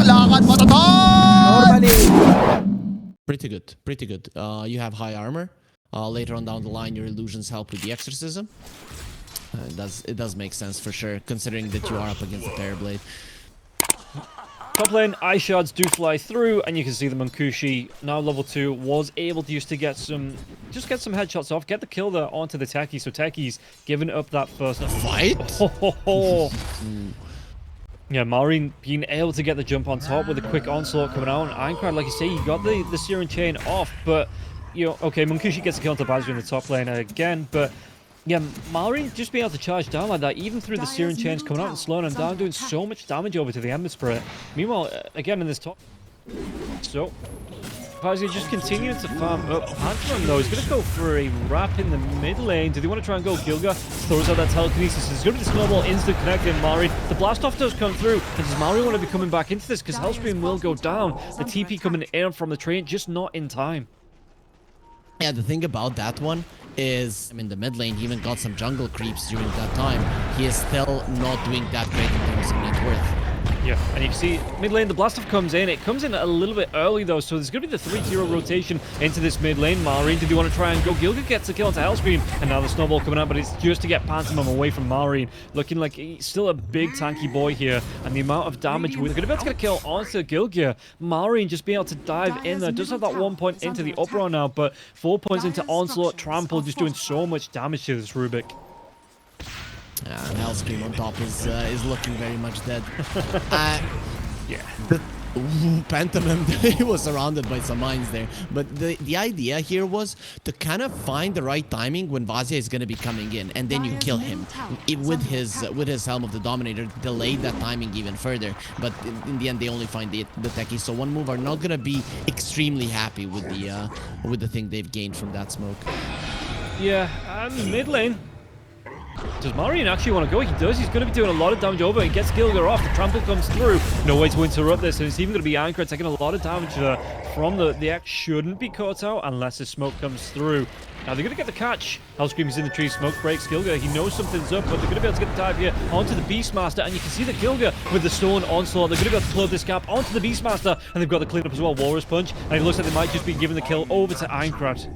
Lakad matatag! Normally. Pretty good, pretty good. You have high armor. Later on down the line, your illusions help with the exorcism. It does make sense for sure, considering that you are up against the Parablade. Top lane, ice shards do fly through, and you can see the Munkushi, now level 2, was able to get some headshots off, get the kill there onto the Techie, so Techie's giving up that first Fight? Yeah, Maureen being able to get the jump on top with a quick onslaught coming out, and Ironclad, like you say, you got the Searing Chain off, but, you know, okay, Munkushi gets a kill onto Badger in the top lane again, but yeah, Maureen just being able to charge down like that, even through the Searing Chains coming out and slowing him down, doing so much damage over to the Ember Spirit. Meanwhile, again in this top, so Pazzi just continuing to farm up. Panther though is going to go for a wrap in the mid lane. Do they want to try and go Gilga? Throws out that telekinesis. There's going to be the snowball instant connecting Maureen. The blast off does come through. And does Maureen want to be coming back into this? Because Hellscream will go down. The TP coming in from the train, just not in time. Yeah, the thing about that one is, I mean, the mid lane, he even got some jungle creeps during that time. He is still not doing that great in terms of net worth. Yeah, and you can see mid lane, the blast off comes in. It comes in a little bit early though, so there's going to be the 3-0 rotation into this mid lane. Maureen, did you want to try and go? Gilga gets the kill onto Hellscream, and now the snowball coming out, but it's just to get Pantomime away from Maureen. Looking like he's still a big tanky boy here, and the amount of damage we're going to be able to get a kill onto Gilga. Maureen just being able to dive in there. Does have that 1 point into the uproar now, but 4 points into Onslaught, Trample, just doing so much damage to this Rubik. And Hellscream on top is looking very much dead. Yeah. Pantomime, he was surrounded by some mines there. But the idea here was to kind of find the right timing when Vazia is going to be coming in, and then you kill him with his Helm of the Dominator, delay that timing even further. But in the end, they only find the techies. So one move are not going to be extremely happy with the thing they've gained from that smoke. Yeah, and mid lane. Does Maureen actually want to go? He does. He's going to be doing a lot of damage over. He gets Gilga off. The trample comes through. No way to interrupt this. And it's even going to be Anchor taking a lot of damage from the X. Shouldn't be caught out unless the smoke comes through. Now they're going to get the catch. Hellscream is in the tree. Smoke breaks Gilga. He knows something's up, but they're going to be able to get the dive here onto the Beastmaster. And you can see the Gilga with the Stone Onslaught. They're going to be able to close this gap onto the Beastmaster. And they've got the cleanup as well. Walrus Punch. And it looks like they might just be giving the kill over to Aincrad.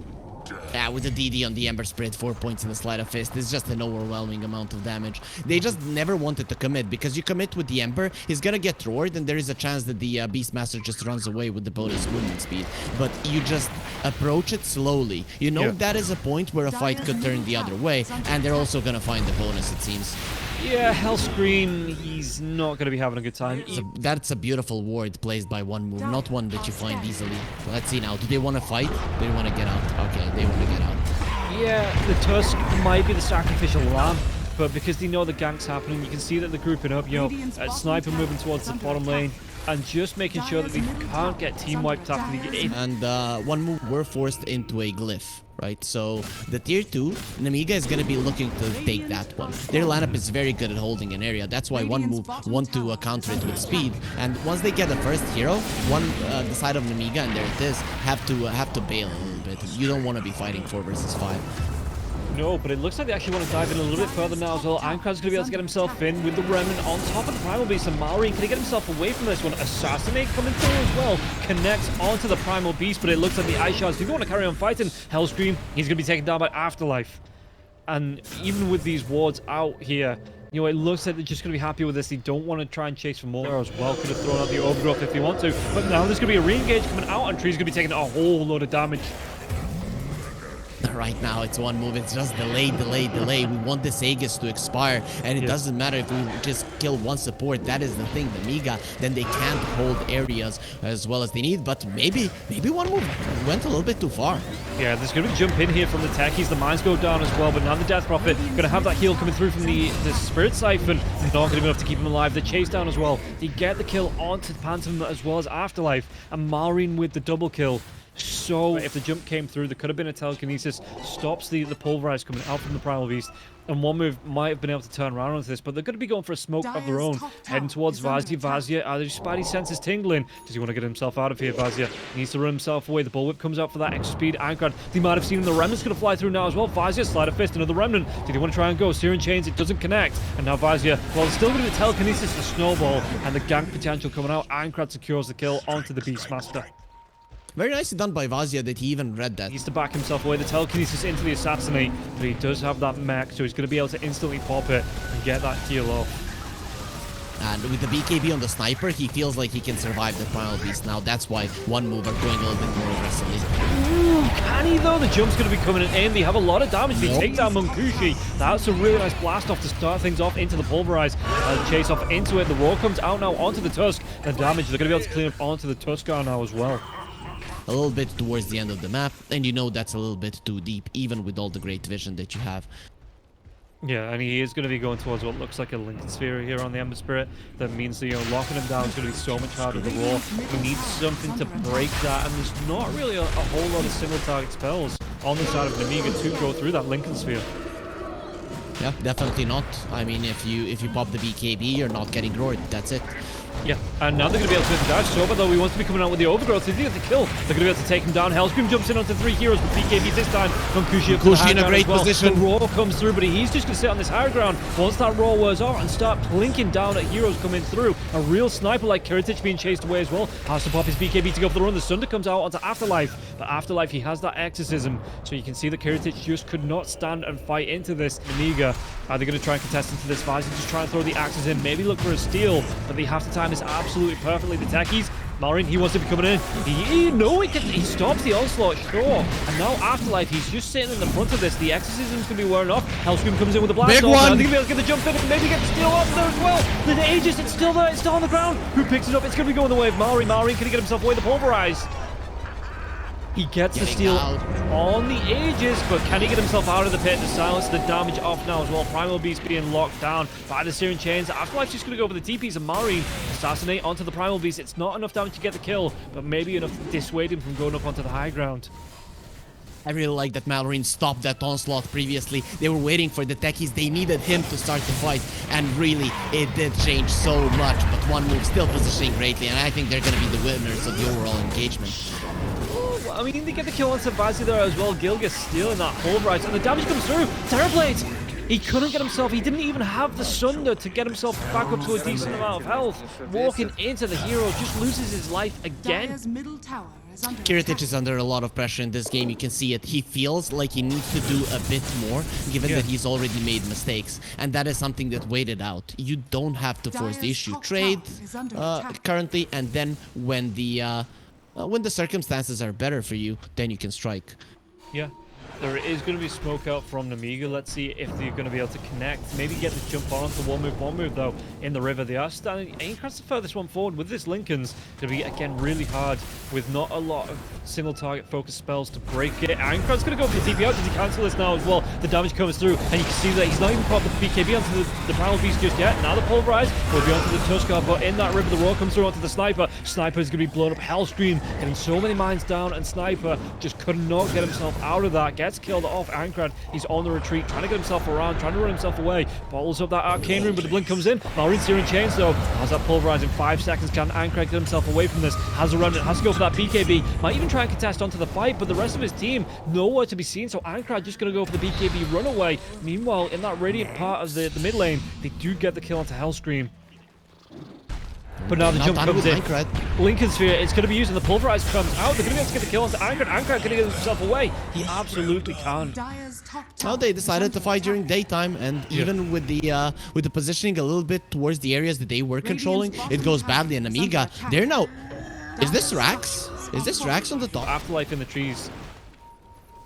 Yeah, with the DD on the Ember Spirit, 4 points in the Sleight of Fist. It's just an overwhelming amount of damage. They just never wanted to commit, because you commit with the Ember, he's gonna get roared, and there is a chance that the Beastmaster just runs away with the bonus movement speed. But you just approach it slowly. You know that is a point where a fight could turn the other way, and they're also gonna find the bonus, it seems. Yeah, Hellscream, he's not going to be having a good time. That's a beautiful ward placed by one move, not one that you find easily. Let's see now. Do they want to fight? They want to get out. Okay, they want to get out. Yeah, the Tusk might be the sacrificial lamb, but because they know the gank's happening, you can see that they're grouping up, you know, Sniper moving towards the bottom lane, and just making sure that they can't get team wiped after the game. And one move, we're forced into a glyph, right? So the tier 2, Nemiga is going to be looking to take that one. Their lineup is very good at holding an area. That's why one move want to counter it with speed. And once they get the first hero, the side of Nemiga, and there it is, have to bail a little bit. You don't want to be fighting 4 versus 5. No, but it looks like they actually want to dive in a little bit further now as well. Aincrad's going to be able to get himself in with the Remnant on top of the Primal Beast. And Maureen, can he get himself away from this one? Assassinate coming through as well. Connects onto the Primal Beast, but it looks like the Ice Shards do want to carry on fighting. Hellscream, he's going to be taken down by Afterlife. And even with these wards out here, you know, it looks like they're just going to be happy with this. They don't want to try and chase for more as well. Could have thrown out the Overgrowth if they want to. But now there's going to be a re-engage coming out, and Tree's going to be taking a whole load of damage. Right now, it's one move. It's just delay. We want this Aegis to expire, and it doesn't matter if we just kill one support. That is the thing. The Nemiga, then they can't hold areas as well as they need. But maybe one move went a little bit too far. Yeah, there's going to be a jump in here from the techies. The mines go down as well, but now the Death Prophet going to have that heal coming through from the Spirit Siphon. Not going to be enough to keep him alive. The chase down as well. They get the kill onto Pantomime as well as Afterlife, and Maureen with the double kill. So if the jump came through, there could have been a telekinesis, stops the pulverize coming out from the Primal Beast, and one move might have been able to turn around onto this, but they're going to be going for a smoke of their own, heading towards Vazia. Vazia, are his spidey senses tingling? Does he want to get himself out of here, Vazia? He needs to run himself away. The bullwhip comes out for that extra speed. Ironclad, they might have seen him. The Remnant's going to fly through now as well. Vazia, Slider Fist, another Remnant. Did he want to try and go? Searing Chains, it doesn't connect. And now Vazia, well, it's still going to be telekinesis, the snowball, and the gank potential coming out. Ironclad secures the kill onto the Beastmaster. Very nicely done by Vazia that he even read that. He needs to back himself away. The telekinesis into the assassinate, but he does have that mech, so he's going to be able to instantly pop it and get that kill off. And with the BKB on the sniper, he feels like he can survive the Primal Beast. Now that's why one move are going a little bit more aggressively. Can he though? The jump's going to be coming in. They have a lot of damage. They take down Munkushi. That's a really nice blast off to start things off into the pulverize. Chase off into it. The roar comes out now onto the Tusk. The damage, they're going to be able to clean up onto the Tuskar now as well. A little bit towards the end of the map, and you know that's a little bit too deep, even with all the great vision that you have. Yeah, and he is going to be going towards what looks like a Lincoln Sphere here on the Ember Spirit. That means that, locking him down is going to be so much harder to roll. He needs something to break that, and there's not really a whole lot of single target spells on the side of Nemiga to go through that Lincoln Sphere. Yeah, definitely not. I mean, if you pop the BKB, you're not getting roared. That's it. Yeah, and now they're going to be able to hit the dive. Soba, though, he wants to be coming out with the overgrowth. If they get the kill, they're going to be able to take him down. Hellscream jumps in onto 3 heroes with BKB this time. Munkushi in a great position. The roar comes through, but he's just going to sit on this higher ground once that roar wears off and start plinking down at heroes coming through. A real sniper like Kiritich being chased away as well. Has to pop his BKB to go for the run. The Sunder comes out onto Afterlife, but Afterlife, he has that exorcism, so you can see that Kiritich just could not stand and fight into this. Nemiga, are they going to try and contest into this? Vizzy just try and throw the axes in, maybe look for a steal, but they have to time this absolutely perfectly. The techies, Malrine, he wants to be coming in. He stops the onslaught, sure. And now Afterlife, he's just sitting in the front of this. The exorcism's going to be wearing off. Hellscream comes in with a blast. Big off. one. I think he'll be able to get the jump in and maybe get the steal off there as well. The Aegis, it's still there. It's still on the ground. Who picks it up? It's going to be going the way of Malrine. Malrine, can he get himself away? The pulverize. He gets the steal on the Aegis, but can he get himself out of the pit to silence the damage off now as well? Primal Beast being locked down by the Searing Chains. Afterlife's just going to go for the TPs and Marine. Assassinate onto the Primal Beast. It's not enough damage to get the kill, but maybe enough to dissuade him from going up onto the high ground. I really like that Malrine stopped that onslaught previously. They were waiting for the techies. They needed him to start the fight, and really, it did change so much. But one move still positioning greatly, and I think they're going to be the winners of the overall engagement. I mean, they get the kill on Savasi there as well. Gilgis stealing that pulverize, and the damage comes through. Terrorblade! He couldn't get himself, he didn't even have the Sunder to get himself back up to a decent amount of health. Walking into the hero, just loses his life again. Kiritich is under a lot of pressure in this game. You can see it. He feels like he needs to do a bit more, given that he's already made mistakes. And that is something that waited out. You don't have to force the issue. Trade currently, and then when the circumstances are better for you, then you can strike. Yeah. There is going to be smoke out from Nemiga. Let's see if they're going to be able to connect. Maybe get the jump on to one move though in the river. They are standing. Aincrad's the furthest one forward with this Lincoln's. Going to be again really hard with not a lot of single target focus spells to break it. Aincrad's going to go for the TP out. Did he cancel this now as well? The damage comes through, and you can see that he's not even popped the BKB onto the Primal Beast just yet. Now the pulverize will be onto the Tuskar, but in that river the roar comes through onto the Sniper. Sniper is going to be blown up. Hellscream getting so many mines down, and Sniper just could not get himself out of that. Gets killed off. Aincrad, he's on the retreat, trying to get himself around, trying to run himself away. Bottles up that arcane room, but the blink comes in. Malrine's Searing Chains though has that pulverize in 5 seconds. Can Aincrad get himself away from this? Has a remnant, has to go for that BKB. Might even try and contest onto the fight, but the rest of his team nowhere to be seen. So Aincrad just going to go for the BKB runaway. Meanwhile, in that radiant part of the mid lane, they do get the kill onto Hellscream. But now the jump comes in. Lincoln Sphere, it's going to be using the pulverize comes out. They're going to be able to get the kill onto Aincrad. Aincrad can get himself away. He absolutely can. Now they decided to fight during daytime, and even with the positioning a little bit towards the areas that they were controlling, it goes badly. And Nemiga, they're now. Is this Rax? Is this Rax on the top? Afterlife in the trees.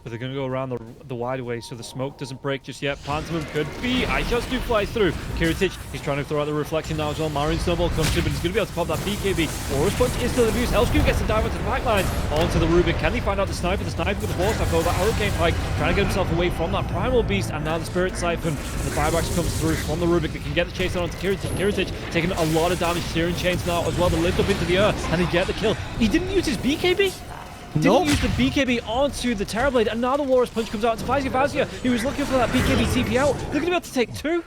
But they're going to go around the wide way, so the smoke doesn't break just yet. Pantomime could be. Ice shots do fly through. Kiritich, he's trying to throw out the reflection now as well. Marine Snowball comes through, but he's going to be able to pop that BKB. Aura's Punch is still abused. Hellscream gets the dive onto the backline. Onto the Rubik. Can he find out the Sniper? The Sniper with the force off over that Hurricane Pike. Trying to get himself away from that Primal Beast. And now the Spirit Siphon. And the Firebax comes through from the Rubik. They can get the chase on onto Kiritich. Kiritich taking a lot of damage. Searing Chains now as well. They lift up into the air and they get the kill. He didn't use his BKB? Didn't use the BKB onto the Terrorblade, and now the Walrus Punch comes out into Vazia. He was looking for that BKB TP out. They're going to be able to take 2.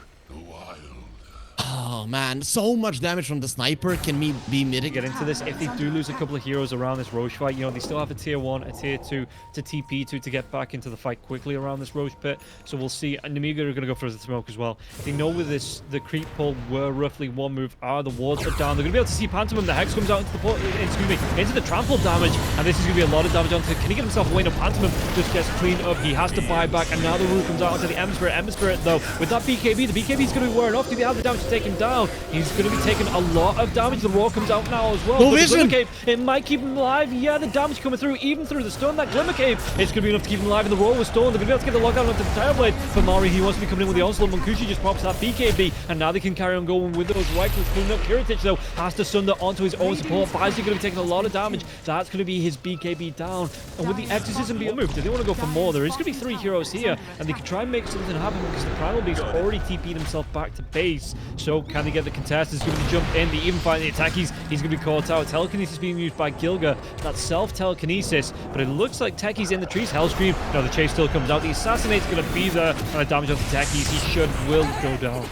Oh man, so much damage from the sniper can be mitigated. Get into this if they do lose a couple of heroes around this Roche fight. You know, they still have a tier 1, a tier 2 to TP to get back into the fight quickly around this Roche pit. So we'll see. And Nemiga are going to go for the smoke as well. They know with this, the creep pull were roughly 1 move. The wards are down. They're going to be able to see Pantomim. The Hex comes out into the into the trample damage. And this is going to be a lot of damage onto. Can he get himself away? No, Pantomim just gets cleaned up. He has to buy back. And now the Rune comes out onto the Ember Spirit. Ember Spirit, though, with that BKB, the BKB is going to be wearing off. Do they have the damage to take him down? He's going to be taking a lot of damage. The Roar comes out now as well. No vision. Cave, it might keep him alive. Yeah, the damage coming through, even through the stun. That Glimmer Cave, it's going to be enough to keep him alive. And the Roar was stolen. They're going to be able to get the lockdown onto the Terrorblade. But Mari, he wants to be coming in with the onslaught. Munkushi just pops that BKB, and now they can carry on going with those rifles. Cleaning up. Kiritich, though, has to sunder onto his own support. Baizi going to be taking a lot of damage. That's going to be his BKB down. And with the Exorcism being moved, do they want to go for more? There is going to be 3 heroes here, and they can try and make something happen because the Primal Beast already TP'd himself back to base. So can they get the contest? Is going to jump in. They even find the attack. He's going to be caught out. Telekinesis being used by Gilga. That's self-telekinesis, but it looks like Techie's in the trees. Hellscream. No, the chase still comes out. The Assassinate's going to be there, and the damage on the Techies. He will go down.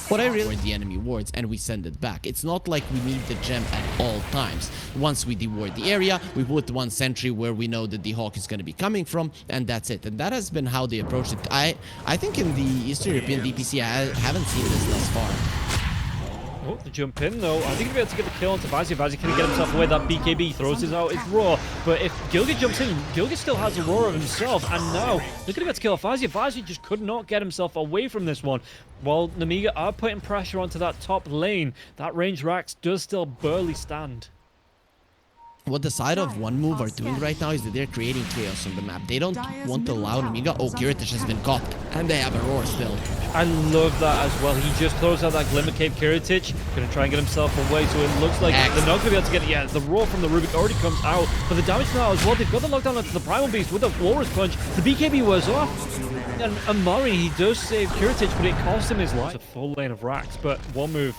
What I really the enemy wards and we send it back. It's not like we need the gem at all times. Once we deward the area, we put 1 sentry where we know that the Hawk is going to be coming from, and that's it. And that has been how they approached it. I think in the Eastern European DPC, I haven't seen this thus far. Oh, the jump in though. I think he'll be able to get the kill onto Vazia. Vazia can get himself away. That BKB throws his out. It's raw. But if Gilga jumps in, Gilga still has a roar of himself. And now they're going to be able to kill Vazia. Vazia just could not get himself away from this one. While Nemiga are putting pressure onto that top lane, that range Rax does still barely stand. What the side of 1 move are doing right now is that they're creating chaos on the map. They don't want to allow Nemiga. Oh, Kiritich has been caught. And they have a roar still. I love that as well. He just throws out that Glimmer Cave. Kiritich going to try and get himself away. So it looks like they're not going to be able to get it. Yeah, the roar from the Rubik already comes out. But the damage now as well. They've got the lockdown onto the Primal Beast with the Walrus Punch. The BKB was off. And Amari, he does save Kiritich, but it cost him his life. It's a full lane of Rax, but 1 move.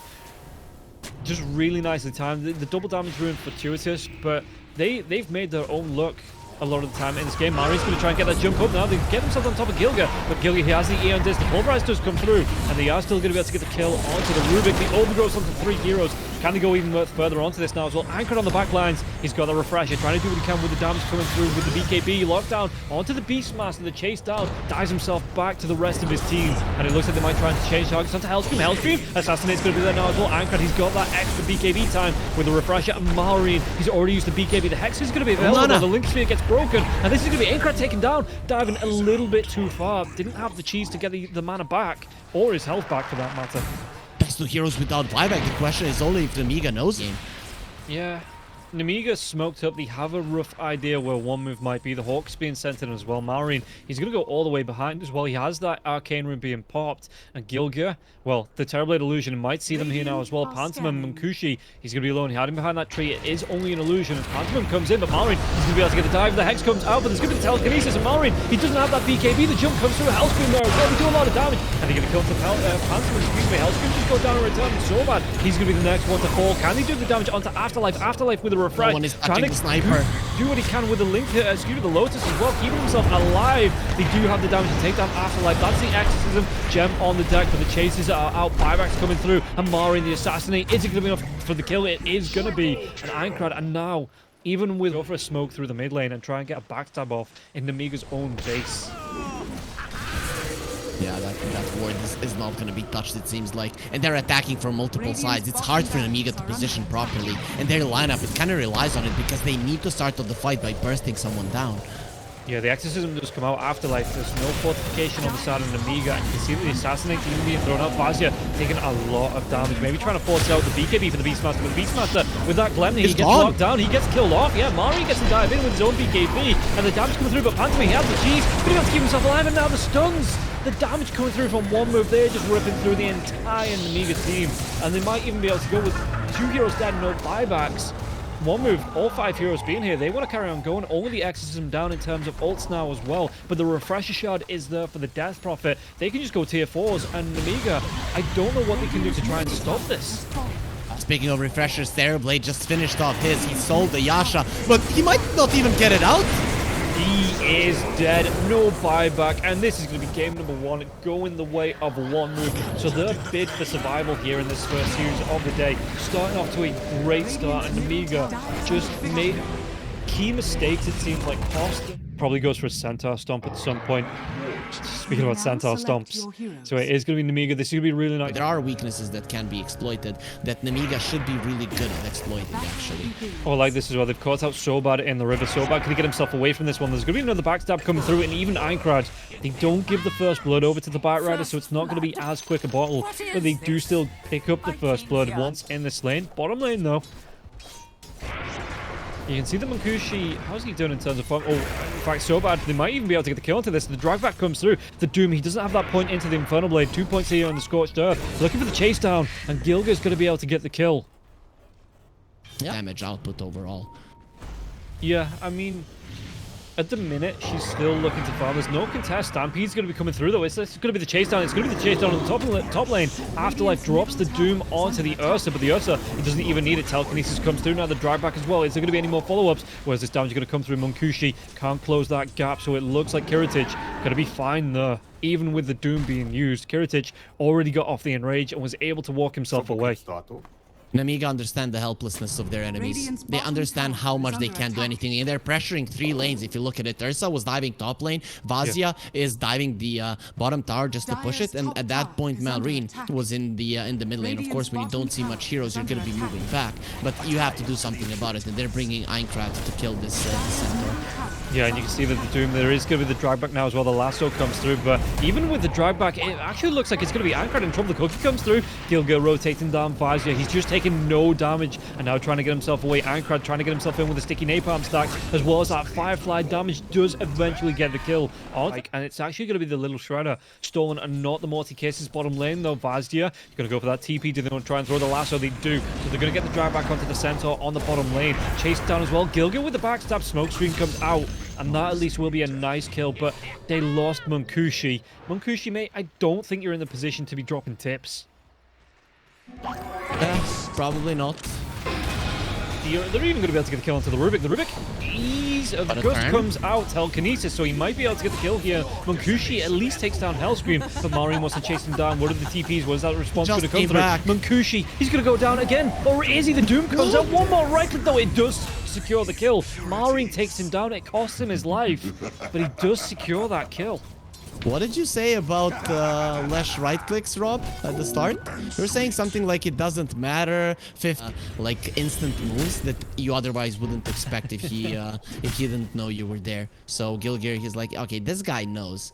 Just really nicely timed. The double damage rune fortuitous, but they've made their own luck a lot of the time in this game. Mari's going to try and get that jump up now. They get themselves on top of Gilga, but Gilga, he has the Aeon Disc. The Pulverize does come through, and they are still going to be able to get the kill onto the Rubik. The overgrowth onto 3 heroes. Can they go even further onto this now as well? Anchored on the back lines. He's got the Refresher, trying to do what he can with the damage coming through with the BKB. Lockdown onto the Beastmaster. The chase down. Dives himself back to the rest of his team. And it looks like they might try and change targets onto Hellscream. Hellscream. Assassinate's going to be there now as well. Anchored. He's got that extra BKB time with the Refresher. And Malrine, he's already used the BKB. The Hex is going to be available. The Link Sphere gets broken. And this is going to be Anchored taken down. Diving a little bit too far. Didn't have the cheese to get the mana back. Or his health back for that matter. Best 2 heroes without buyback. The question is only if Nemiga knows him. Yeah. Nemiga smoked up. They have a rough idea where 1 move might be. The Hawk's being sent in as well. Marine, he's going to go all the way behind as well. He has that Arcane Rune being popped. And Gilga, well, the Terrorblade Illusion might see them here now as well. Pantomim and Munkushi, he's going to be alone. He had him behind that tree. It is only an illusion. As Pantomim comes in, but Marine, he's going to be able to get the dive. The Hex comes out, but there's going to be the Telekinesis. And Marine, he doesn't have that BKB. The jump comes through. Hellscream there as well. They do a lot of damage. And they're going to kill Pantomim. Excuse me. Hellscream just go down and return. So bad. He's going to be the next one to fall. Can they do the damage onto Afterlife? Afterlife with a refresh. No one is touching the sniper. Do what he can with the Link, excuse me, the Lotus as well, keeping himself alive. They do have the damage to take down Afterlife. That's the Exorcism gem on the deck, but the chases are out. Buybacks coming through. And Mari, the Assassinate, is it going to be enough for the kill? It is going to be an Ironclad. And now, even with go for a smoke through the mid lane and try and get a backstab off in Nemiga's own base. Yeah, that ward is not going to be touched, it seems like. And they're attacking from multiple sides. It's hard for Nemiga to position properly. And their lineup, it kind of relies on it because they need to start off the fight by bursting someone down. Yeah, the Exorcism does come out Afterlife. There's no fortification on the side of Nemiga. And you can see that the Assassinate even being thrown out. Vazia taking a lot of damage. Maybe trying to force out the BKB for the Beastmaster. But the Beastmaster, with that Glemnir, he gets locked down. He gets killed off. Yeah, Mari gets to dive in with his own BKB. And the damage coming through. But Pantomim, he has the cheese. But he wants to keep himself alive. And now the stuns. The damage coming through from 1 move there, just ripping through the entire Nemiga team. And they might even be able to go with 2 heroes dead, no buybacks. 1 move, all 5 heroes being here. They want to carry on going. Only the Exorcism down in terms of ults now as well. But the Refresher Shard is there for the Death Prophet. They can just go tier 4s. And Nemiga, I don't know what they can do to try and stop this. Speaking of refreshers, Therablade just finished off his. He sold the Yasha, but he might not even get it out. He is dead, no buyback, and this is going to be game number 1, going the way of Robnroll. So their bid for survival here in this first series of the day, starting off to a great start, and Nemiga just made key mistakes, it seems like. Cost probably goes for a Centaur Stomp at some point. Speaking about Centaur Stomps, so it is going to be Nemiga. This is going to be really nice. There are weaknesses that can be exploited that Nemiga should be really good at exploiting, actually. Oh, like this as well. They've caught out Sobad in the river. Sobad, can he get himself away from this one? There's going to be another backstab coming through, and even Einkrad, they don't give the first blood over to the Bite Rider, so it's not going to be as quick a bottle, but they do still pick up the first blood once in this lane. Bottom lane, though. You can see the Munkushi, how's he doing in terms of... Oh, in fact, so bad, they might even be able to get the kill into this. The drag back comes through. The Doom, he doesn't have that point into the Infernal Blade. 2 points here on the Scorched Earth. Looking for the chase down, and Gilga's going to be able to get the kill. Yeah. Damage output overall. Yeah, I mean... At the minute, she's still looking to farm. There's no contest. Stampede's going to be coming through, though. It's going to be the chase down. It's going to be the chase down on the top lane. Afterlife drops the Doom onto the Ursa, but the Ursa, he doesn't even need it. Telekinesis comes through. Now the drag back as well. Is there going to be any more follow-ups? Whereas this damage is going to come through? Munkushi can't close that gap, so it looks like Kiritich going to be fine there. Even with the Doom being used, Kiritich already got off the enrage and was able to walk himself away. Nemiga understand the helplessness of their enemies. They understand how much they can't do anything, and they're pressuring 3 lanes. If you look at it, Ursa was diving top lane, Vazia is diving the bottom tower just to push it, and at that point Malrine was in the mid lane. Of course, when you don't see much heroes, you're going to be moving back, but you have to do something about it, and they're bringing Einkrad to kill this centaur. Yeah, and you can see that the Doom, there is going to be the drag back now as well. The lasso comes through, but even with the drag back, it actually looks like it's going to be Einkrad in trouble. The cookie comes through. Gilga rotating down Vazia. He's just taking no damage and now trying to get himself away. Einkrad trying to get himself in with a sticky napalm stack, as well as that Firefly damage does eventually get the kill. And it's actually going to be the little Shredder stolen and not the Morty Cases bottom lane, though. Vazia going to go for that TP. Do they want to try and throw the lasso? They do. So they're going to get the drag back onto the Centaur on the bottom lane. Chased down as well. Gilga with the backstab. Smoke screen comes out. And that at least will be a nice kill, but they lost Munkushi. Munkushi, mate, I don't think you're in the position to be dropping tips. Probably not. They're even going to be able to get the kill onto the Rubik. The Rubik, ease of Gust comes out. Telekinesis, so he might be able to get the kill here. Munkushi at least takes down Hellscream, but Maureen wants to chase him down. What are the TPs? What is that response going to come through? Munkushi, he's going to go down again. Or is he? The Doom comes out. One more right click, though. It does secure the kill. Maureen takes him down. It costs him his life, but he does secure that kill. What did you say about less right clicks, Rob, at the start? You were saying something like it doesn't matter, like instant moves that you otherwise wouldn't expect if he didn't know you were there. So Gilgir, he's like, okay, this guy knows.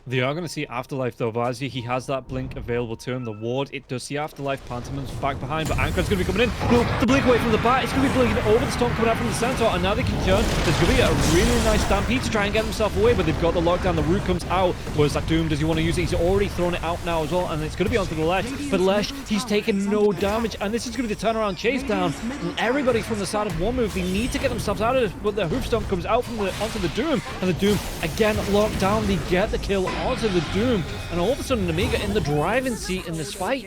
They are going to see Afterlife, though. Vazia, he has that blink available to him. The ward, it does see Afterlife. Pantomime's back behind, but Ankrad's going to be coming in. No, the blink away from the bat. It's going to be blinking over the storm coming out from the Centaur, and now they can turn. There's going to be a really nice stampede to try and get himself away, but they've got the lockdown. The root comes out. Where's that Doom? Does he want to use it? He's already thrown it out now as well, and it's going to be onto the Lesh. But Lesh, he's taken no damage, and this is going to be the turnaround chase down. And everybody from the side of one move, they need to get themselves out of it, but the hoof stomp comes out from onto the Doom, and the Doom, again, locked down. They get the kill onto the Doom. And all of a sudden, Nemiga in the driving seat in this fight.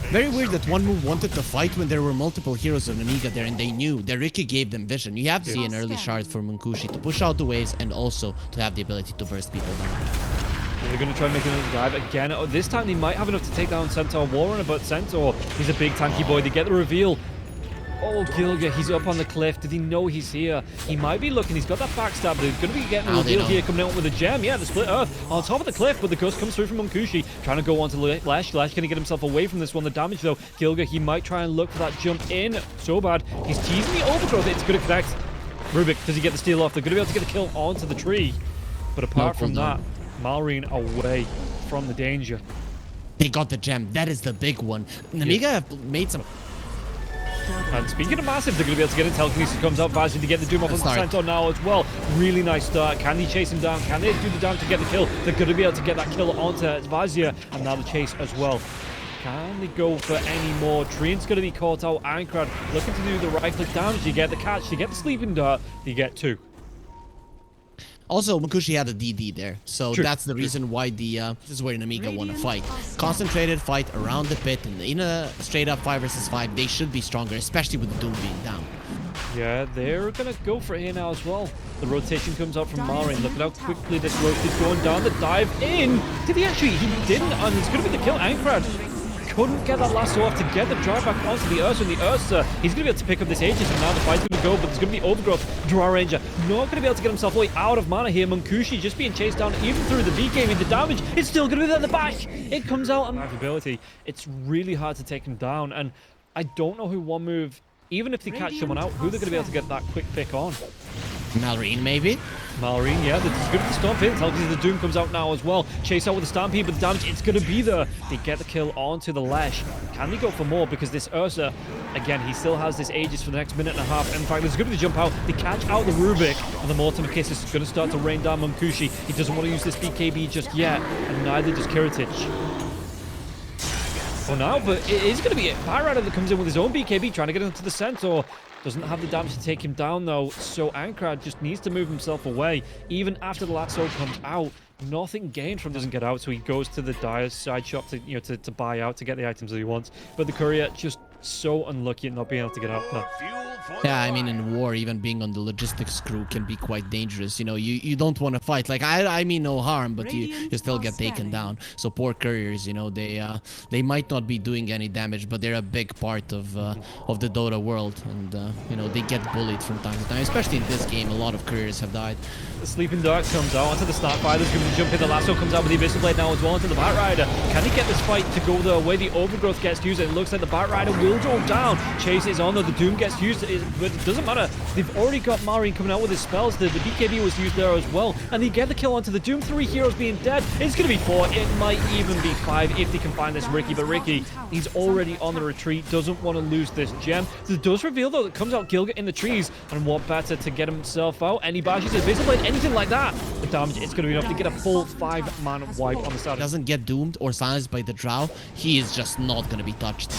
Very weird that one move wanted to fight when there were multiple heroes of Nemiga there, and they knew. The Riki gave them vision. You have to see an early shard for Munkushi to push out the waves and also to have the ability to burst people down. They're going to try and make another dive again. Oh, this time they might have enough to take down Centaur Warrunner, but Centaur, he's a big tanky boy. They get the reveal. Oh, Gilga, he's up on the cliff. Did he know he's here? He might be looking. He's got that backstab. They're going to be getting a reveal here, coming out with a gem. Yeah, the split earth on top of the cliff, but the gust comes through from Munkushi. Trying to go onto Lash. Lash can he get himself away from this one? The damage, though. Gilga, he might try and look for that jump in. So bad. He's teasing the overgrowth. It's going to connect. Rubik, does he get the steal off? They're going to be able to get the kill onto the tree. But apart from that, Maureen away from the danger. They got the gem. That is the big one. Nemiga have made some... And speaking of massive, they're going to be able to get it. Telekinesis comes out. Vazia to get the Doom off on the Centaur now as well. Really nice start. Can they chase him down? Can they do the damage to get the kill? They're going to be able to get that kill onto Vazia. And now the chase as well. Can they go for any more? Trian's going to be caught out. Einkrad looking to do the right click damage. You get the catch. You get the sleeping dart. You get 2. Also, Mukushi had a DD there, so True. that's the reason why this is where Nemiga won a fight. Concentrated fight around the pit, and in a straight up 5 versus 5, they should be stronger, especially with the Doom being down. Yeah, they're gonna go for it here now as well. The rotation comes out from Marin. Look at how quickly this roast is going down. The dive in. Did he actually? He didn't, and it's gonna be the kill. Ankrad couldn't get that lasso off to get the drive back onto the Ursa, and the Ursa, he's gonna be able to pick up this Aegis, and now the fight's gonna go, but there's gonna be overgrowth. Drow Ranger not gonna be able to get himself way out of mana here. Munkushi just being chased down even through the BKB. The damage, it's still gonna be there at the back. It comes out on ability. It's really hard to take him down, and I don't know who one move, even if they catch someone out, who they're gonna be able to get that quick pick on. Malrine, maybe? Malrine, yeah, that's good for the stomp in. The Doom comes out now as well. Chase out with the Stampede, but the damage, it's going to be there. They get the kill onto the Lesh. Can they go for more? Because this Ursa, again, he still has this Aegis for the next minute and a half. In fact, there's going to be the jump out. They catch out the Rubik, and the Mortimer Kiss is going to start to rain down Munkushi. He doesn't want to use this BKB just yet, and neither does Kiritich. For now, but it is going to be a Pyrider that comes in with his own BKB, trying to get into the Centaur. Doesn't have the damage to take him down, though, so Ankrad just needs to move himself away. Even after the lasso comes out, nothing gained from doesn't get out, so he goes to the Dyer's side shop to, to buy out, to get the items that he wants. But the courier just so unlucky at not being able to get out there. Yeah, I mean, in war, even being on the logistics crew can be quite dangerous. You know, you don't want to fight. Like, I mean no harm, but you still get taken down. So poor couriers, you know, they might not be doing any damage, but they're a big part of the Dota world. And, you know, they get bullied from time to time. Especially in this game, a lot of couriers have died. The Sleeping Dart comes out onto the Starfire. There's going to be jump in. The lasso comes out with the Abyssal Blade now as well onto the Batrider. Can he get this fight to go the way the Overgrowth gets used? It looks like the Batrider will go down. Chase is on, though. The Doom gets used, but it doesn't matter. They've already got Marine coming out with his spells. The BKB was used there as well, and they get the kill onto the Doom. 3 heroes being dead. It's going to be 4. It might even be 5 if they can find this Ricky, but Ricky, he's already on the retreat. Doesn't want to lose this gem. It does reveal, though, that comes out Gilgit in the trees, and what better to get himself out? Any bashes, Abyssal Blade, anything like that. The damage, it's going to be enough to get a full 5-man wipe on the side. Doesn't get doomed or silenced by the Drow, he is just not going to be touched.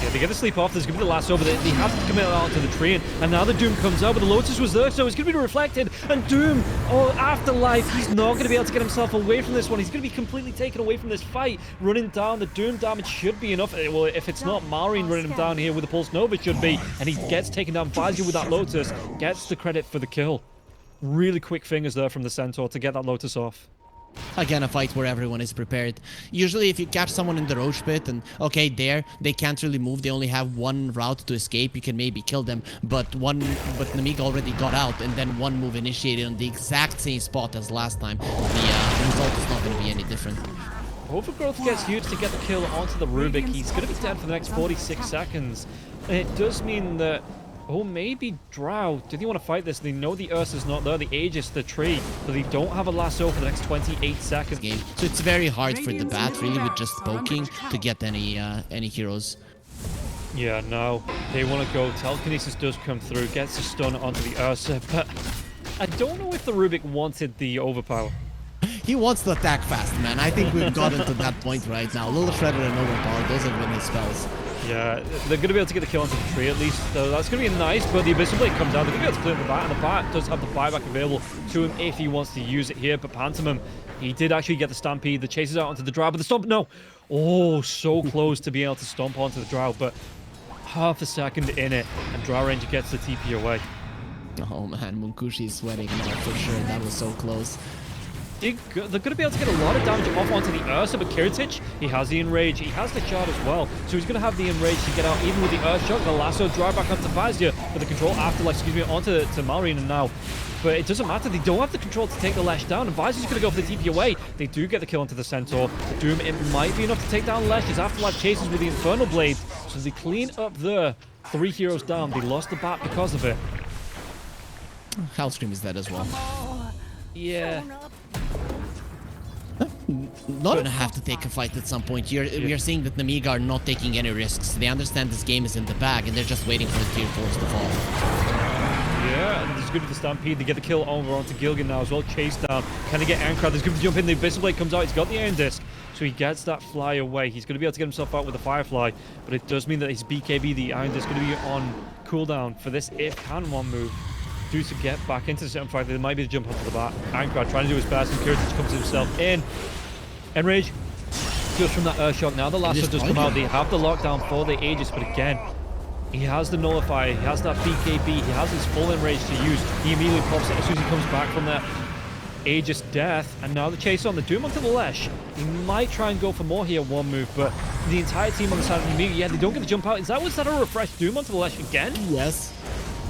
Yeah, they get the sleep off. There's going to be the lasso, but they have to commit out to the train. And now the Doom comes out, but the Lotus was there, so it's going to be reflected. And Doom, afterlife, he's not going to be able to get himself away from this one. He's going to be completely taken away from this fight. Running down, the Doom damage should be enough. Well, if it's not Marine running him down here with the Pulse Nova, it should be. And he gets taken down. Vazia with that Lotus gets the credit for the kill. Really quick fingers there from the Centaur to get that Lotus off. Again, a fight where everyone is prepared. Usually, if you catch someone in the Roach Pit and, okay, they can't really move. They only have one route to escape. You can maybe kill them. But Nemiga already got out, and then one move initiated on the exact same spot as last time. The result is not going to be any different. Overgrowth gets used to get the kill onto the Rubik. He's going to be dead for the next 46 seconds. And it does mean that... Oh, maybe Drow. Did he want to fight this? They know the Ursa's not there, the Aegis, the tree, so they don't have a lasso for the next 28 seconds. Game. So it's very hard for the Bat, really, with just poking to get any heroes. Yeah, no. They want to go. Telekinesis does come through, gets a stun onto the Ursa, but I don't know if the Rubik wanted the overpower. He wants to attack fast, man. I think we've gotten to that point right now. Little Shredder and Overpower, those have been his spells. Yeah, they're going to be able to get the kill onto the tree at least, so that's going to be nice, but the Abyssal Blade comes out. They're going to be able to clear the Bat, and the Bat does have the buyback available to him if he wants to use it here, but Pantomime, he did actually get the Stampede. The chases out onto the Drow, but the Stomp, no! Oh, so close to being able to stomp onto the Drow, but half a second in it, and Drow Ranger gets the TP away. Oh man, Munkushi is sweating now for sure. That was so close. They're going to be able to get a lot of damage off onto the Ursa, but Kiritich, he has the Enrage, he has the Shard as well, so he's going to have the Enrage to get out even with the Earth Shock, the Lasso, drive back onto Vazia, with the Control Afterlife, onto Malrine now. But it doesn't matter, they don't have the control to take the Lesh down, and Vazia's going to go for the TP away. They do get the kill onto the Centaur. The Doom, it might be enough to take down Lesh. His Afterlife chases with the Infernal Blade, so they clean up there. 3 heroes down, they lost the Bat because of it. Hellscream is dead as well. Yeah. Not gonna have to take a fight at some point. We are seeing that Nemiga are not taking any risks. They understand this game is in the bag, and they're just waiting for the tier 4s to fall. Yeah, and it's good with the Stampede. They get the kill over onto Gilgan now as well. Chase down. Can he get Ankrad? There's good to jump in. The Abyssal Blade comes out. He's got the Iron Disc, so he gets that fly away. He's going to be able to get himself out with the Firefly, but it does mean that his BKB, the Iron Disc, is going to be on cooldown for this if can one move. do to get back into the center fight. There might be the jump onto the back. Aincrad trying to do his best, and Kurtic comes himself in. Enrage just from that Earthshock. Now the lasso does come out. They have the lockdown for the Aegis, but again, he has the nullifier, he has that BKB, he has his full enrage to use. He immediately pops it as soon as he comes back from that Aegis death. And now the chase on the Doom onto the Lesh. He might try and go for more here, one move, but the entire team on the side of Nemiga, yeah, they don't get the jump out. Was that a refreshed Doom onto the Lesh again? Yes.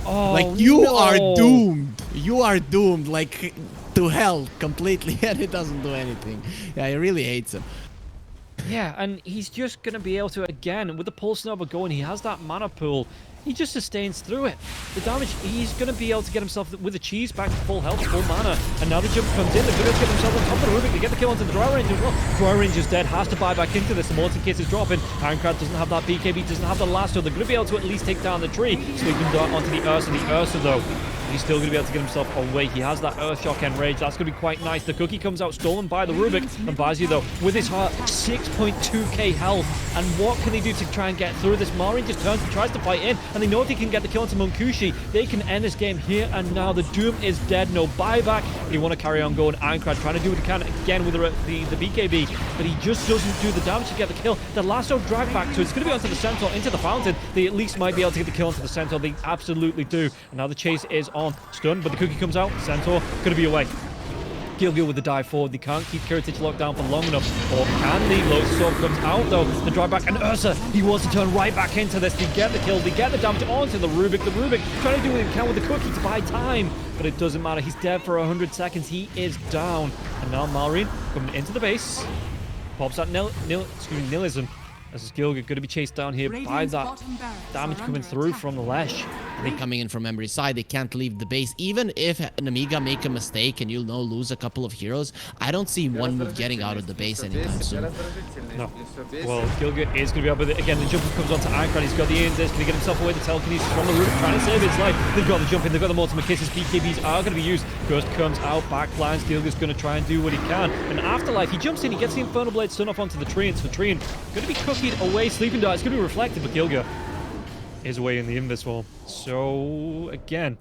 Oh, like, you no. are doomed. You are doomed, like, to hell completely, and it doesn't do anything. Yeah, he really hates him. Yeah, and he's just going to be able to, again, with the Pulse Nova going, he has that mana pool. He just sustains through it. The damage, he's going to be able to get himself with the cheese back to full health, full mana. And now the jump comes in. They're going to get themselves on top of the Rubik. They get the kill onto the Dry Range as well. Dry Range is dead, has to buy back into this. The Morton Kiss is dropping. Aincrad doesn't have that BKB, doesn't have the lasso. They're going to be able to at least take down the tree. Sweeping onto the Ursa. The Ursa, though, he's still going to be able to get himself away. He has that Earthshock Enrage. That's going to be quite nice. The Cookie comes out stolen by the Rubik. And Bazio, though, with his heart, 6.2k health. And what can they do to try and get through this? Marin just turns and tries to fight in. And they know if they can get the kill onto Munkushi, they can end this game here and now. The Doom is dead. No buyback. They want to carry on going. Aincrad trying to do what he can again with the BKB. But he just doesn't do the damage to get the kill. The lasso drag back. So it's going to be onto the Centaur, into the fountain. They at least might be able to get the kill onto the Centaur. They absolutely do. And now the chase is on. Stunned, but the Cookie comes out. Centaur going to be away. Gilgil with the dive forward. They can't keep Kurtic locked down for long enough. Or can they? Lotus Sword comes out though. The drive back, and Ursa, he wants to turn right back into this. They get the kill. They get the damage onto the Rubik. The Rubik trying to do what he can with the Cookie to buy time. But it doesn't matter. He's dead for 100 seconds. He is down. And now Malrine coming into the base. Pops that nihilism. As Gilgil going to be chased down here by that damage coming through from the Lesh. They coming in from Embry's side, they can't leave the base. Even if Nemiga make a mistake and you'll lose a couple of heroes, I don't see one move getting out of the base anytime soon. No. Well, Gilgil is going to be up with it. Again, the jump comes onto Aincrad. He's got the Ian Disc. Can he get himself away? The telekinesis from the roof, trying to save his life. They've got the jump in. They've got the Mortimer Kisses. BKBs are going to be used. Ghost comes out, backlines. Gilgil's going to try and do what he can. And Afterlife, he jumps in. He gets the Infernal Blade stun off onto the tree. And so the tree going to be cookied away. Sleeping Dart. It's going to be reflected, but Gilgil is away in the Invis wall. So, again,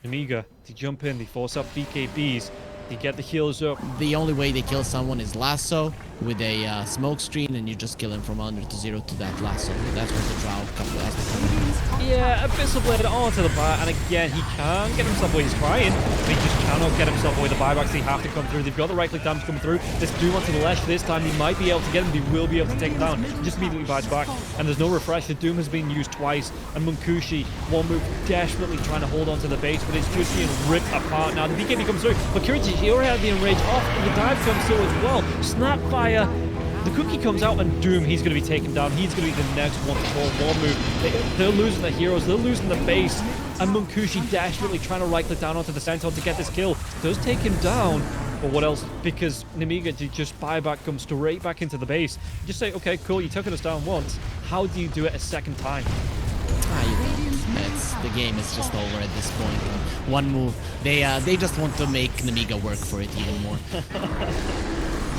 Nemiga, they jump in, they force up BKBs, they get the heals up. The only way they kill someone is lasso with a smoke screen, and you just kill him from 100 to 0 to that lasso. That's where the Drow comes. Yeah, Abyssal Blade onto the bar, and again, he can't get himself away. He's trying, but he just cannot get himself away. The buybacks, they have to come through. They've got the right-click damage coming through. This Doom onto the Lesh this time. They might be able to get him. They will be able to take him down. He just immediately bites back, and there's no refresh. The Doom has been used twice, and Munkushi, one move, desperately trying to hold on to the base, but it's just being ripped apart now. The BKB comes through, but Kurtic, he already had the enrage off, and the dive comes through as well. Snapfire. The Cookie comes out, and Doom, he's going to be taken down. He's going to be the next one to fall. One move. They're losing the heroes. They're losing the base. And Munkushi desperately trying to right-click down onto the Centaur to get this kill. Does take him down. But what else? Because Nemiga just buyback comes straight back into the base. You just say, okay, cool, you took us down once. How do you do it a second time? The game is just over at this point. One move. They just want to make Nemiga work for it even more.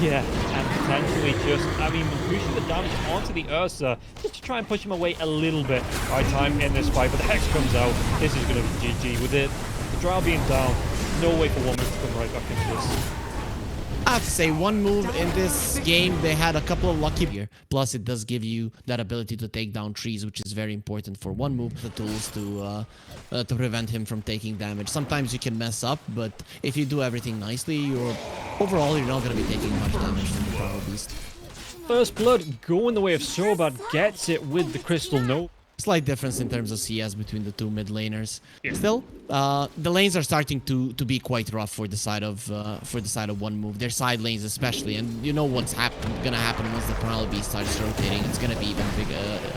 Yeah, and potentially just, I mean, pushing the damage onto the Ursa just to try and push him away a little bit. Right time in this fight, but the Hex comes out. This is going to be GG. With it, the Drow being down, no way for one move to come right back into this. I have to say, one move in this game, they had a couple of lucky here. Plus, it does give you that ability to take down trees, which is very important for one move. The tools to prevent him from taking damage. Sometimes you can mess up, but if you do everything nicely, overall you're not going to be taking much damage from the Power Beast. First Blood going the way of Sobad, gets it with the Crystal Note. Slight difference in terms of CS between the two mid laners. Yeah. Still, the lanes are starting to be quite rough for the side of one move. Their side lanes especially, and you know what's gonna happen once the Primal Beast starts rotating. It's gonna be even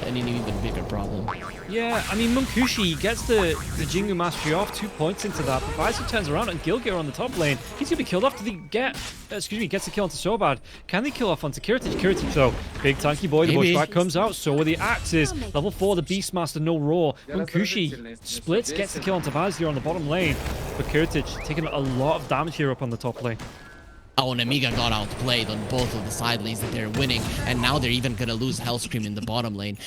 an even bigger problem. Yeah, I mean Munkushi gets the Jingu Mastery off, 2 points into that. But Visor turns around and Gilgir on the top lane. He's gonna be killed after they gets the kill onto Sobad. Can they kill off onto Kurtic? Kurtic though, big tanky boy, the bushback comes out, so are the axes. Level 4, the Beastmaster, no roar. Munkushi splits, gets the kill onto Vazir on the bottom lane. But Kurtic taking a lot of damage here up on the top lane. Oh, Nemiga got outplayed on both of the side lanes that they're winning, and now they're even gonna lose Hellscream in the bottom lane.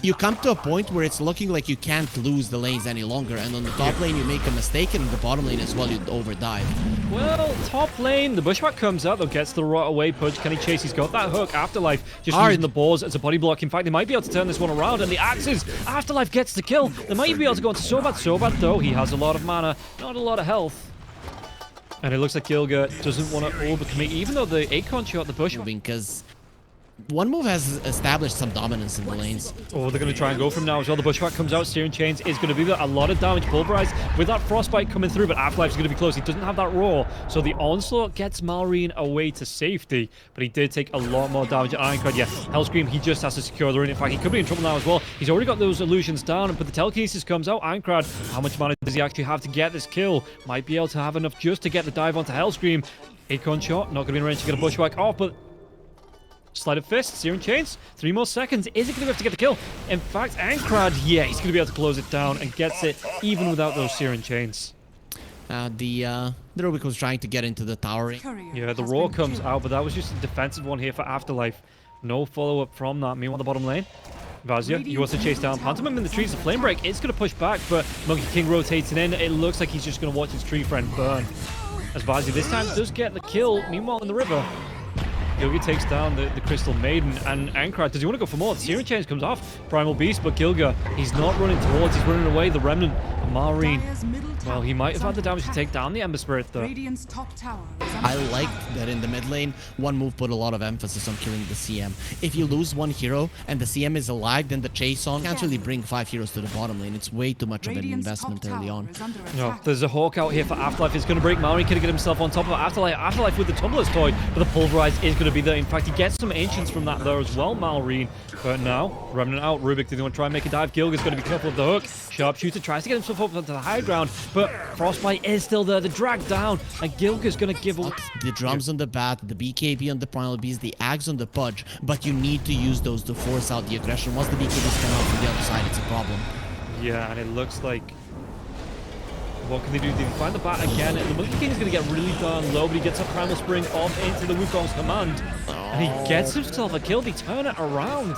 You come to a point where it's looking like you can't lose the lanes any longer, and on the top lane you make a mistake, and on the bottom lane as well you overdive. Well, top lane, the Bushwhack comes out, though, gets the right away Pudge. Can he chase? He's got that hook. Afterlife just using the balls as a body block. In fact, they might be able to turn this one around, and the axes. Afterlife gets the kill. They might even be able to go into Sobat, though. He has a lot of mana, not a lot of health. And it looks like Gilga doesn't want to overcommit, even though the Acorn shot the Bushwhack. Because One Move has established some dominance in the lanes. Oh, they're going to try and go from now as well. The Bushwhack comes out. Searing Chains is going to be there. A lot of damage pulverized with that Frostbite coming through, but Afterlife's going to be close. He doesn't have that roar. So the Onslaught gets Malrine away to safety, but he did take a lot more damage. Ironclad, yeah. Hellscream, he just has to secure the rune. In fact, he could be in trouble now as well. He's already got those illusions down, but the Telekinesis comes out. Ironclad, how much mana does he actually have to get this kill? Might be able to have enough just to get the dive onto Hellscream. Acorn shot, not going to be in range to get a Bushwhack off, but Sleight of Fist, Searing Chains, 3 more seconds. Is it going to be able to get the kill? In fact, Ankrad, yeah, he's going to be able to close it down and gets it even without those Searing Chains. The Rubik was trying to get into the tower. Yeah, the roar comes out, but that was just a defensive one here for Afterlife. No follow-up from that. Meanwhile, the bottom lane, Vazia, he wants to chase down Pantomime in the trees. The Flame Break is going to push back, but Monkey King rotating in. It looks like he's just going to watch his tree friend burn. As Vazia this time does get the kill. Meanwhile, in the river, Gilga takes down the Crystal Maiden, and Ankrad, does he want to go for more? The Searing Chains comes off. Primal Beast, but Gilga, he's not running towards, he's running away. The Remnant, Malrine, well, he might have had the damage to take down the Ember Spirit, though. I liked that in the mid lane, One Move put a lot of emphasis on killing the CM. If you lose one hero and the CM is alive, then the chase on can't really bring 5 heroes to the bottom lane. It's way too much of an investment early on. No, there's a Hawk out here for Afterlife. It's going to break. Malrine could get himself on top of Afterlife. Afterlife with the Tumbler's Toy, but the Pulverize is going to be there. In fact, he gets some Ancients from that there as well, Malrine. But now, Remnant out. Rubik, do they want to try and make a dive? Gilga's going to be careful of the hook. Sharpshooter tries to get himself up onto the high ground, but Frostbite is still there. The drag down, and Gilga's going to give away. The drums on the bat, the BKB on the Primal Beast, the Ags on the Pudge, but you need to use those to force out the aggression. Once the BKBs come out from the other side, it's a problem. Yeah, and it looks like... What can they do? They find the bat again, and the Monkey King is going to get really darn low, but he gets a Primal Spring off into the Wukong's command, and he gets himself a kill. They turn it around.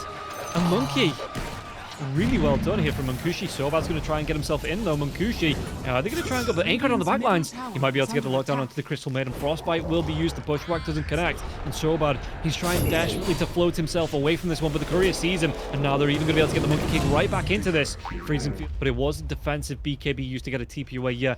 A Monkey. Really well done here from Munkushi. Sobat's going to try and get himself in, though. Munkushi, they're going to try and go, but Anchored on the backlines. He might be able to get the lockdown onto the Crystal Maiden. Frostbite will be used. The Bushwhack doesn't connect. And Sobat, he's trying desperately to float himself away from this one, but the Courier sees him, and now they're even going to be able to get the Monkey King right back into this. Freezing field. But it was a defensive BKB used to get a TP away. Yeah.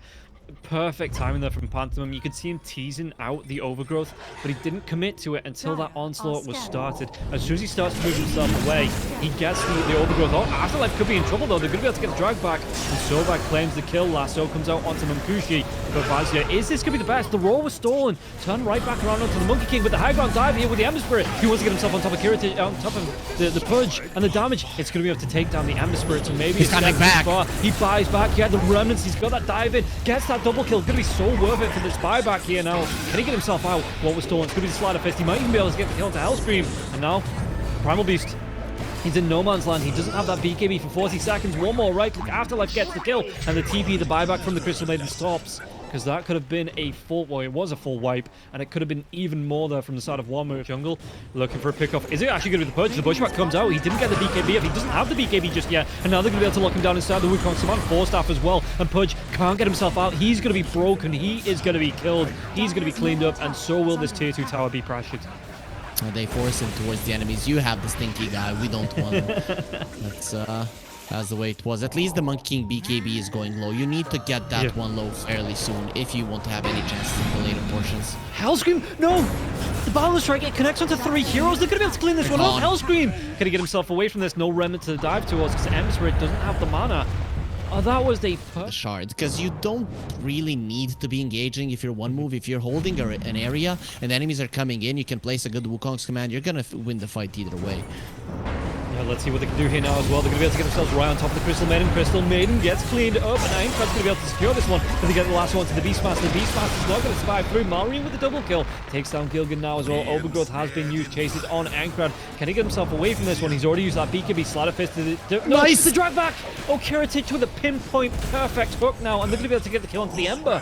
Perfect timing there from Pantomime. You could see him teasing out the overgrowth, but he didn't commit to it until that onslaught was started. As soon as he starts to move himself away, he gets the overgrowth. Oh, Afterlife could be in trouble though. They're going to be able to get the drag back. And Sobat claims the kill. Lasso comes out onto Munkushi. But Vazia, is this going to be the best? The roar was stolen. Turn right back around onto the Monkey King with the high ground dive here with the Ember Spirit. He wants to get himself on top of Kirita, on top of the Pudge and the damage. It's going to be able to take down the Ember Spirit. So maybe he's coming back. He buys back. Yeah, the Remnants. He's got that dive in. Gets that double kill. Going to be so worth it for this buyback here now. Can he get himself out? What was stolen? It's going to be the Sleight of Fist. He might even be able to get the kill into Hellscream. And now, Primal Beast. He's in no man's land. He doesn't have that BKB for 40 seconds. One more right click. Afterlife gets the kill. And the TP, the buyback from the Crystal Maiden stops. Because that could have been a full, well, it was a full wipe, and it could have been even more there from the side of Warmer Jungle. Looking for a pickoff. Is it actually going to be the Pudge? The Bushwhack comes out. He didn't get the BKB if he doesn't have the BKB just yet. And now they're going to be able to lock him down inside the Wukong Command Forstaff as well. And Pudge can't get himself out. He's going to be broken. He is going to be killed. He's going to be cleaned up, and so will this tier 2 tower be pressured. They force him towards the enemies. You have the stinky guy. We don't want him. That's the way it was. At least the Monkey King BKB is going low. You need to get that one low fairly soon if you want to have any chances in the later portions. Hellscream! No! The Boundless Strike, it connects onto 3 heroes. They're going to be able to clean this one up. Hellscream! Can he get himself away from this? No Remnant to the dive towards because Ember Spirit doesn't have the mana. Oh, that was the shard, because you don't really need to be engaging if you're One Move. If you're holding an area and enemies are coming in, you can place a good Wukong's command. You're going to win the fight either way. Let's see what they can do here now as well. They're going to be able to get themselves right on top of the Crystal Maiden. Crystal Maiden gets cleaned up, and Aincrad's going to be able to secure this one. But they get the last one to the Beastmaster. The Beastmaster's not going to survive through. Malrine with the double kill. Takes down Gilgan now as well. Overgrowth has been used. Chases on Aincrad. Can he get himself away from this one? He's already used that BKB Sleight of Fist. Nice! The drag back! Oh, Kiritich with a pinpoint perfect hook now, and they're going to be able to get the kill onto the Ember.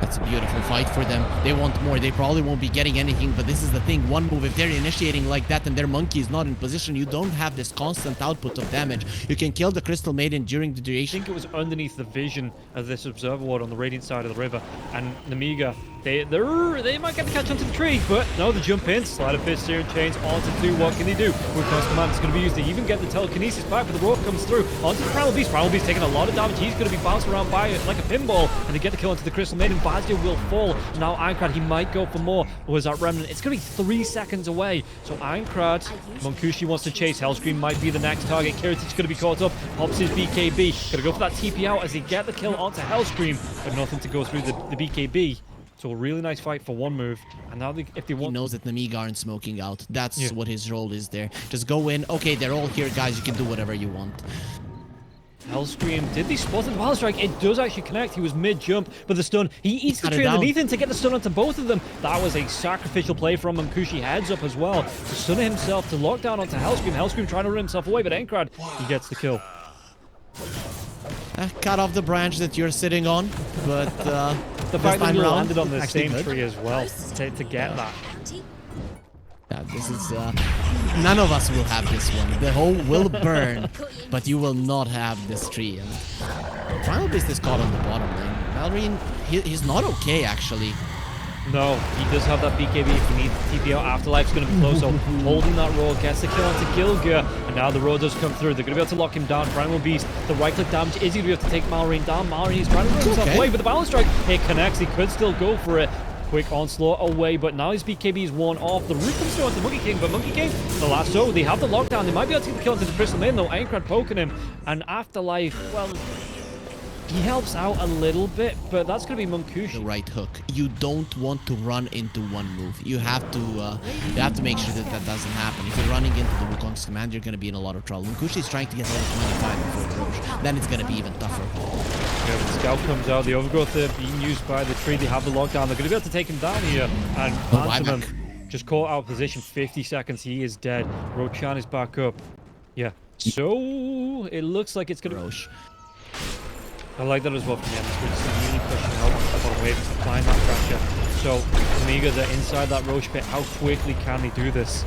It's a beautiful fight for them. They want more. They probably won't be getting anything, but this is the thing. One move, if they're initiating like that and their monkey is not in position, you don't have this constant output of damage. You can kill the Crystal Maiden during the I duration. think it was underneath the vision of this observer ward on the radiant side of the river, and Nemiga, they might get the catch onto the tree, but no, they jump in, slide a fist, Searing Chains onto 2. What can they do? Wukong's command is going to be used to even get the telekinesis back, but the rope comes through onto the Primal Beast. Primal Beast taking a lot of damage. He's going to be bounced around by it like a pinball, and they get the kill onto the Crystal Maiden. Vazia will fall. Now Ironclad, he might go for more. Or was that Remnant? It's going to be 3 seconds away. So Ironclad, Munkushi wants to chase. Hellscream might be the next target. Kiritic's going to be caught up. Pops his BKB. Going to go for that TP out as they get the kill onto Hellscream, but nothing to go through the BKB. So a really nice fight for one move. And now if they want... He knows that Nemiga aren't smoking out. That's what his role is there. Just go in. Okay, they're all here, guys. You can do whatever you want. Hellscream, did they spot the Wild Strike? It does actually connect. He was mid-jump, but the stun, he eats the tree underneath him to get the stun onto both of them. That was a sacrificial play from Munkushi. Heads up as well. To stun himself, to lock down onto Hellscream. Hellscream trying to run himself away, but Enkrad, he gets the kill. Cut off the branch that you're sitting on, but the fact that you landed on the same tree as well to get that. Yeah, this is none of us will have this one. The hole will burn, but you will not have this tree. And Primal Beast is caught on the bottom lane. Valorine, he's not okay actually. No, he does have that BKB if you need TPO. Afterlife's going to be close, so holding that roll gets the kill onto Gilga, and now the roll does come through. They're going to be able to lock him down. Primal Beast, the right-click damage is going to be able to take Malrine down. Malrine is trying to run himself away, but the Balance Strike, it connects. He could still go for it. Quick onslaught away, but now his BKB is worn off. The root comes through onto Monkey King, but Monkey King, the lasso, they have the lockdown. They might be able to get the kill onto the Crystal Maiden, though. Aincrad poking him, and Afterlife, well... he helps out a little bit, but that's going to be Munkushi. The right hook. You don't want to run into one move. You have to make sure that that doesn't happen. If you're running into the Wukong's command, you're going to be in a lot of trouble. Munkushi is trying to get level 25 before the Roche. Then it's going to be even tougher. Yeah, the Scout comes out. The Overgrowth being used by the tree. They have the lockdown. They're going to be able to take him down here. And Phantom just caught out of position. 50 seconds. He is dead. Rochan is back up. Yeah. So it looks like it's going to... Roche. I like that as well from the end. It's really pushing out the bottom wave, applying that pressure. So, Nemiga, they're inside that Roche pit. How quickly can they do this?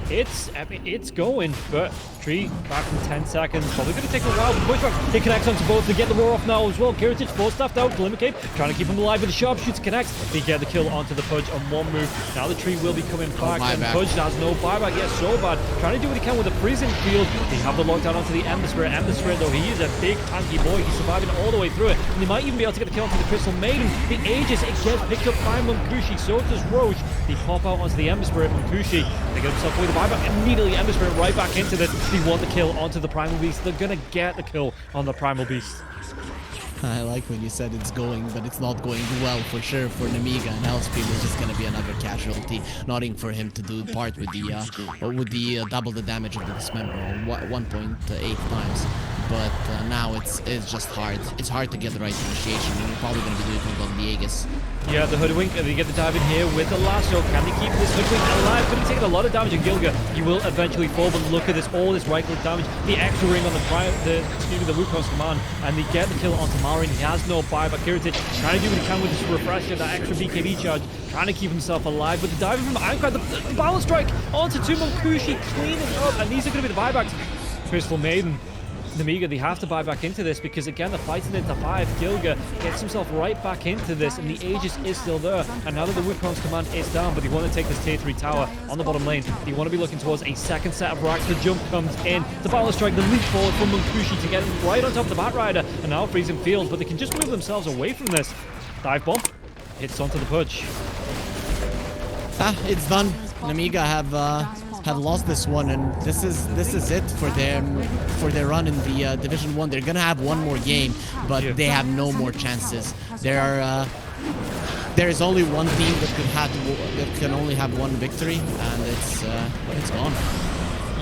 It's going, but tree back in 10 seconds. Probably going to take a while. But pushback, it connects onto both. They get the roar off now as well. Kiritic force-staffed out. Glimmer Cape trying to keep him alive with the sharpshooter connects. They get the kill onto the Pudge on one move. Now the tree will be coming back. And Pudge has no buyback. Yes, so bad. Trying to do what he can with the prison field. They have the lockdown onto the Ember Spirit. Ember Spirit, though, he is a big tanky boy. He's surviving all the way through it. And they might even be able to get the kill onto the Crystal Maiden. The Aegis, it gets picked up by Munkushi. So does Roche. They pop out onto the Ember Spirit. Munkushi, they get himself away the buyback. Immediately, Ember Spirit right back into this. They want the kill onto the Primal Beast. They're gonna get the kill on the Primal Beast. I like when you said it's going, but it's not going well for sure for Nemiga, and Hellscream is just gonna be another casualty. Nothing for him to do part with the double the damage of the dismember, 1.8 times. But now it's just hard. It's hard to get the right initiation, and you're probably gonna be doing it on the Aegis. Yeah, the Hoodwink, they get the dive in here with the lasso. Can they keep this Hoodwink alive? But he's taking a lot of damage in Gilga. He will eventually fall, but look at this, all this right-click damage. The extra ring on the Wukong's command, and they get the kill onto Malrine. He has no buyback. Kiritic trying to do what he can with this refresher, that extra BKB charge, trying to keep himself alive. But the dive from Ironclad, the Balance Strike onto Munkushi, cleaning up, and these are going to be the buybacks. Crystal Maiden. Nemiga, they have to buy back into this because, again, they're fighting into 5. Gilga gets himself right back into this, and the Aegis is still there. And now that the Wukong's command is down, but they want to take this tier 3 tower on the bottom lane. They want to be looking towards a second set of racks. The jump comes in. The Balance Strike, the leap forward from Munkushi to get him right on top of the Batrider, and now freezing field, but they can just move themselves away from this. Dive bomb hits onto the Pudge. It's done. Nemiga have lost this one, and this is it for their run in the Division 1. They're gonna have one more game, but they have no more chances. There is only one team that can only have one victory, and it's gone.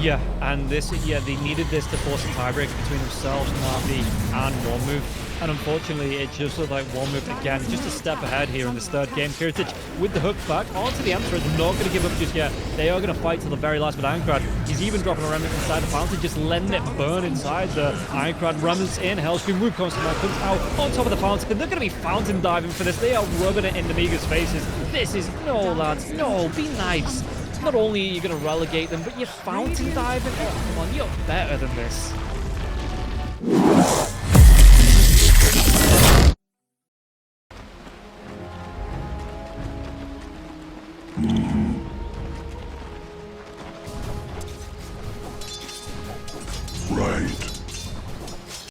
Yeah, and they needed this to force a tiebreak between themselves, Navi, and One Move. And unfortunately, it just looked like one move again, just a step ahead here in this third game. Kiritich with the hook back onto the Emperor, not going to give up just yet. They are going to fight to the very last with Ironcrad. He's even dropping a remnant inside the fountain, just letting it burn inside the Ironcrad. Remnants in, Hellscream move constantly comes out on top of the fountain. They're going to be fountain diving for this. They are rubbing it in Nemiga's faces. This is, no lads, no, be nice. Not only are you going to relegate them, but you're fountain diving. Oh, come on, you're better than this.